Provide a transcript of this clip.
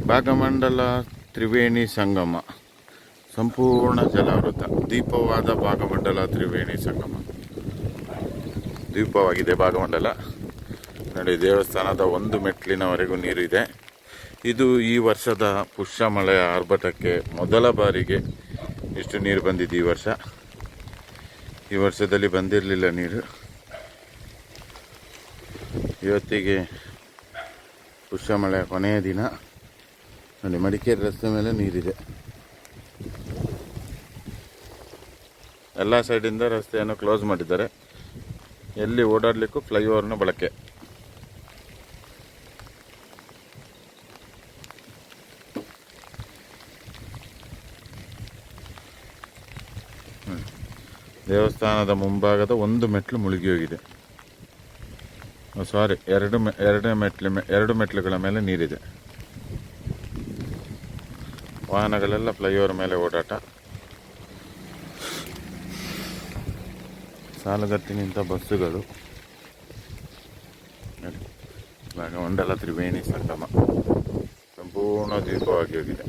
ಭಾಗಮಂಡಲ ತ್ರಿವೇಣಿ ಸಂಗಮ ಸಂಪೂರ್ಣ ಜಲಾವೃತ ದೀಪವಾದ ಭಾಗಮಂಡಲ ತ್ರಿವೇಣಿ ಸಂಗಮ ದ್ವೀಪವಾಗಿದೆ ಭಾಗಮಂಡಲ. ನೋಡಿ, ದೇವಸ್ಥಾನದ ಒಂದು ಮೆಟ್ಲಿನವರೆಗೂ ನೀರಿದೆ. ಇದು ಈ ವರ್ಷದ ಪುಷ್ಯ ಮಳೆಯ ಆರ್ಭಟಕ್ಕೆ ಮೊದಲ ಬಾರಿಗೆ ಇಷ್ಟು ನೀರು ಬಂದಿದೆ ಈ ವರ್ಷ. ಈ ವರ್ಷದಲ್ಲಿ ಬಂದಿರಲಿಲ್ಲ ನೀರು. ಇವತ್ತಿಗೆ ಪುಷ್ಯ ಮಳೆಯ ಕೊನೆಯ ದಿನ. ನೋಡಿ, ಮಡಿಕೇರಿ ರಸ್ತೆ ಮೇಲೆ ನೀರಿದೆ. ಎಲ್ಲ ಸೈಡಿಂದ ರಸ್ತೆಯನ್ನು ಕ್ಲೋಸ್ ಮಾಡಿದ್ದಾರೆ. ಎಲ್ಲಿ ಓಡಾಡಲಿಕ್ಕೂ ಫ್ಲೈಓವರ್ನ ಬಳಕೆ. ದೇವಸ್ಥಾನದ ಮುಂಭಾಗದ ಒಂದು ಮೆಟ್ಲು ಮುಳುಗಿ ಹೋಗಿದೆ. ಸಾರಿ, ಎರಡು ಮೆಟ್ಲುಗಳ ಮೇಲೆ ನೀರಿದೆ. ವಾಹನಗಳೆಲ್ಲ ಫ್ಲೈಓವರ್ ಮೇಲೆ ಓಡಾಟ. ಸಾಲುಗಟ್ಟಿ ನಿಂತ ಬಸ್ಸುಗಳು. ಭಾಗಮಂಡಲ ತ್ರಿವೇಣಿ ಸಂಗಮ ಸಂಪೂರ್ಣ ದ್ವೀಪವಾಗಿ ಹೋಗಿದೆ.